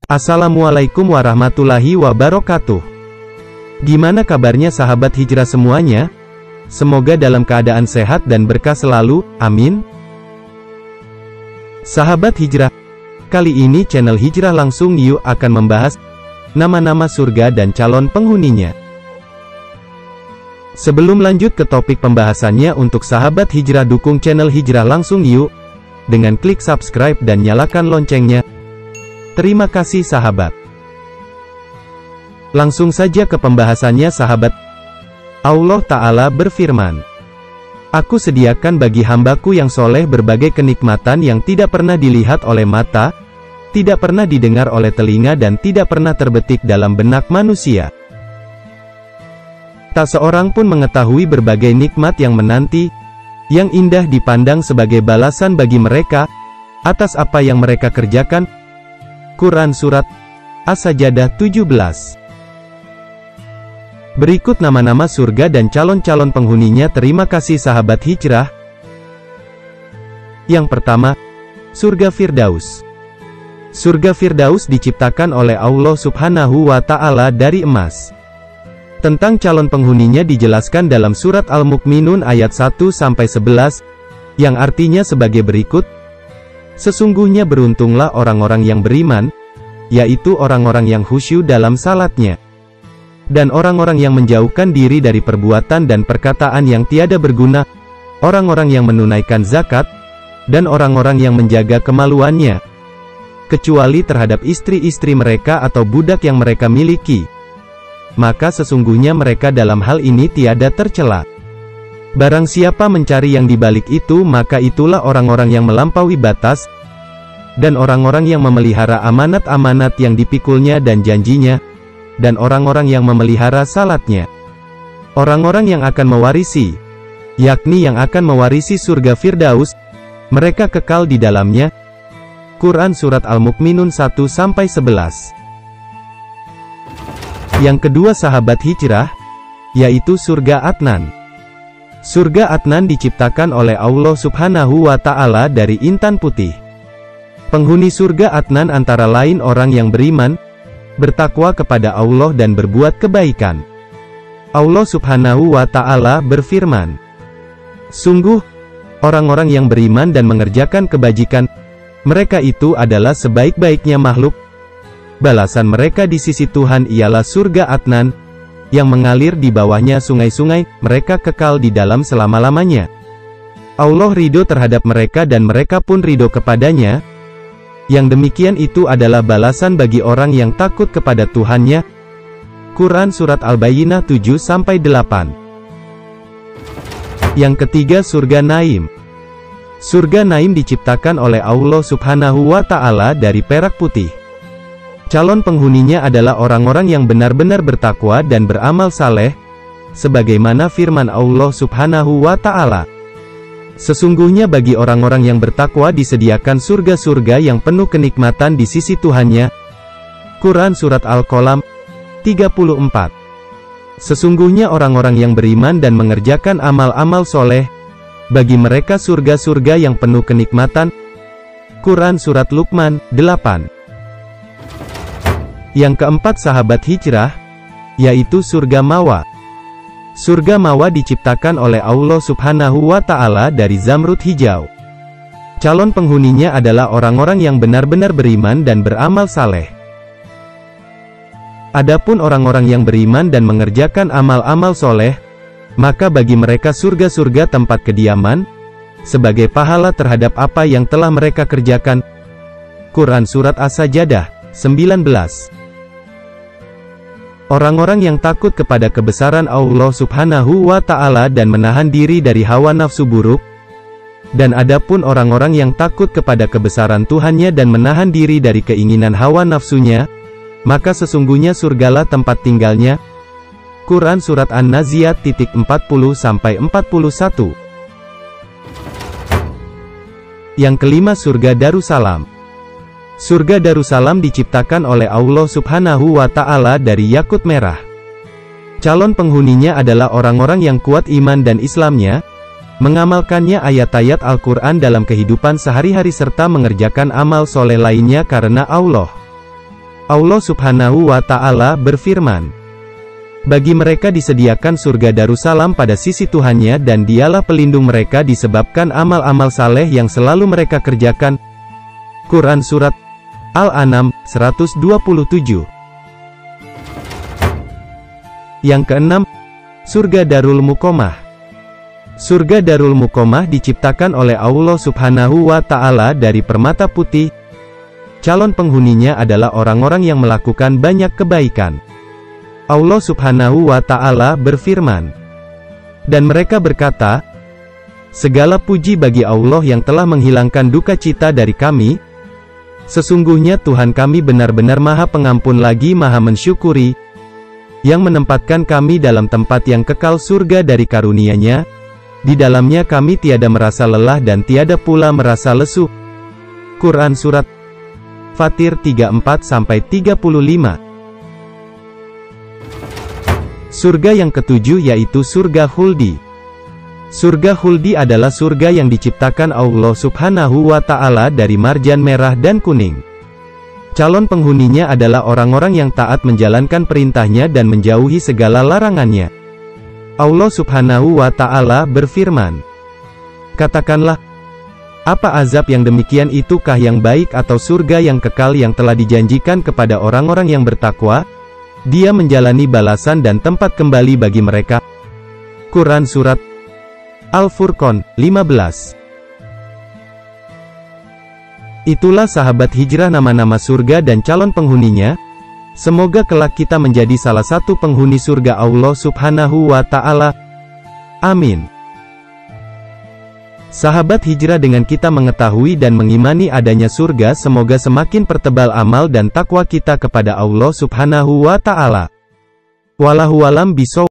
Assalamualaikum warahmatullahi wabarakatuh. Gimana kabarnya sahabat hijrah semuanya? Semoga dalam keadaan sehat dan berkah selalu, amin. Sahabat hijrah, kali ini channel Hijrah Langsung Yuk akan membahas nama-nama surga dan calon penghuninya. Sebelum lanjut ke topik pembahasannya, untuk sahabat hijrah dukung channel Hijrah Langsung Yuk dengan klik subscribe dan nyalakan loncengnya. Terima kasih sahabat. Langsung saja ke pembahasannya sahabat. Allah Ta'ala berfirman, "Aku sediakan bagi hambaku yang soleh berbagai kenikmatan yang tidak pernah dilihat oleh mata, tidak pernah didengar oleh telinga dan tidak pernah terbetik dalam benak manusia. Tak seorang pun mengetahui berbagai nikmat yang menanti, yang indah dipandang sebagai balasan bagi mereka, atas apa yang mereka kerjakan." Quran Surat As-Sajadah 17. Berikut nama-nama surga dan calon-calon penghuninya. Terima kasih sahabat hijrah. Yang pertama, surga Firdaus. Surga Firdaus diciptakan oleh Allah Subhanahu wa Ta'ala dari emas. Tentang calon penghuninya dijelaskan dalam surat Al-Mu'minun ayat 1-11, yang artinya sebagai berikut. Sesungguhnya beruntunglah orang-orang yang beriman, yaitu orang-orang yang khusyuk dalam salatnya, dan orang-orang yang menjauhkan diri dari perbuatan dan perkataan yang tiada berguna, orang-orang yang menunaikan zakat, dan orang-orang yang menjaga kemaluannya, kecuali terhadap istri-istri mereka atau budak yang mereka miliki. Maka sesungguhnya mereka dalam hal ini tiada tercela. Barang siapa mencari yang dibalik itu, maka itulah orang-orang yang melampaui batas, dan orang-orang yang memelihara amanat-amanat yang dipikulnya dan janjinya, dan orang-orang yang memelihara salatnya. Orang-orang yang akan mewarisi, yakni yang akan mewarisi surga Firdaus, mereka kekal di dalamnya. Quran Surat Al-Mu'minun 1-11. Yang kedua sahabat hijrah, yaitu surga Adnan. Surga Adnan diciptakan oleh Allah Subhanahu wa Ta'ala dari intan putih. Penghuni surga Adnan antara lain orang yang beriman, bertakwa kepada Allah dan berbuat kebaikan. Allah Subhanahu wa Ta'ala berfirman, "Sungguh, orang-orang yang beriman dan mengerjakan kebajikan, mereka itu adalah sebaik-baiknya makhluk. Balasan mereka di sisi Tuhan ialah surga Adnan, yang mengalir di bawahnya sungai-sungai, mereka kekal di dalam selama-lamanya. Allah ridho terhadap mereka dan mereka pun ridho kepadanya. Yang demikian itu adalah balasan bagi orang yang takut kepada Tuhannya." Quran Surat Al-Bayyinah 7-8. Yang ketiga surga Naim. Surga Naim diciptakan oleh Allah Subhanahu wa Ta'ala dari perak putih. Calon penghuninya adalah orang-orang yang benar-benar bertakwa dan beramal saleh, sebagaimana firman Allah Subhanahu wa Ta'ala, "Sesungguhnya bagi orang-orang yang bertakwa disediakan surga-surga yang penuh kenikmatan di sisi Tuhannya." Quran Surat Al-Qalam 34. Sesungguhnya orang-orang yang beriman dan mengerjakan amal-amal soleh, bagi mereka surga-surga yang penuh kenikmatan. Quran Surat Luqman 8. Yang keempat sahabat hijrah, yaitu surga Mawa. Surga Mawa diciptakan oleh Allah Subhanahu wa Ta'ala dari zamrud hijau. Calon penghuninya adalah orang-orang yang benar-benar beriman dan beramal saleh. Adapun orang-orang yang beriman dan mengerjakan amal-amal soleh, maka bagi mereka surga-surga tempat kediaman, sebagai pahala terhadap apa yang telah mereka kerjakan. Quran Surat As-Sajadah 19. Orang-orang yang takut kepada kebesaran Allah Subhanahu wa Ta'ala dan menahan diri dari hawa nafsu buruk. Dan adapun orang-orang yang takut kepada kebesaran Tuhannya dan menahan diri dari keinginan hawa nafsunya, maka sesungguhnya surgalah tempat tinggalnya. Quran Surat An-Naziat 40-41. Yang kelima, surga Darussalam. Surga Darussalam diciptakan oleh Allah Subhanahu wa Ta'ala dari yakut merah. Calon penghuninya adalah orang-orang yang kuat iman dan Islamnya, mengamalkannya ayat-ayat Al-Quran dalam kehidupan sehari-hari serta mengerjakan amal soleh lainnya karena Allah. Allah Subhanahu wa Ta'ala berfirman, bagi mereka disediakan surga Darussalam pada sisi Tuhannya dan dialah pelindung mereka disebabkan amal-amal saleh yang selalu mereka kerjakan. Quran Surat Al-An'am 127. Yang keenam, surga Darul Muqamah. Surga Darul Muqamah diciptakan oleh Allah Subhanahu wa Ta'ala dari permata putih. Calon penghuninya adalah orang-orang yang melakukan banyak kebaikan. Allah Subhanahu wa Ta'ala berfirman, dan mereka berkata, segala puji bagi Allah yang telah menghilangkan duka cita dari kami. Sesungguhnya Tuhan kami benar-benar Maha Pengampun lagi Maha Mensyukuri, yang menempatkan kami dalam tempat yang kekal surga dari karunia-Nya. Di dalamnya kami tiada merasa lelah dan tiada pula merasa lesu. Quran Surat Fatir 34-35. Surga yang ketujuh yaitu surga Khuldi. Surga Khuldi adalah surga yang diciptakan Allah Subhanahu wa Ta'ala dari marjan merah dan kuning. Calon penghuninya adalah orang-orang yang taat menjalankan perintahnya dan menjauhi segala larangannya. Allah Subhanahu wa Ta'ala berfirman, katakanlah, apa azab yang demikian itukah yang baik atau surga yang kekal yang telah dijanjikan kepada orang-orang yang bertakwa? Dia menjalani balasan dan tempat kembali bagi mereka. Quran Surat Al-Furqan 15. Itulah sahabat hijrah nama-nama surga dan calon penghuninya. Semoga kelak kita menjadi salah satu penghuni surga Allah Subhanahu wa Ta'ala. Amin. Sahabat hijrah, dengan kita mengetahui dan mengimani adanya surga, semoga semakin pertebal amal dan takwa kita kepada Allah Subhanahu wa Ta'ala. Wallahu a'lam bishawab.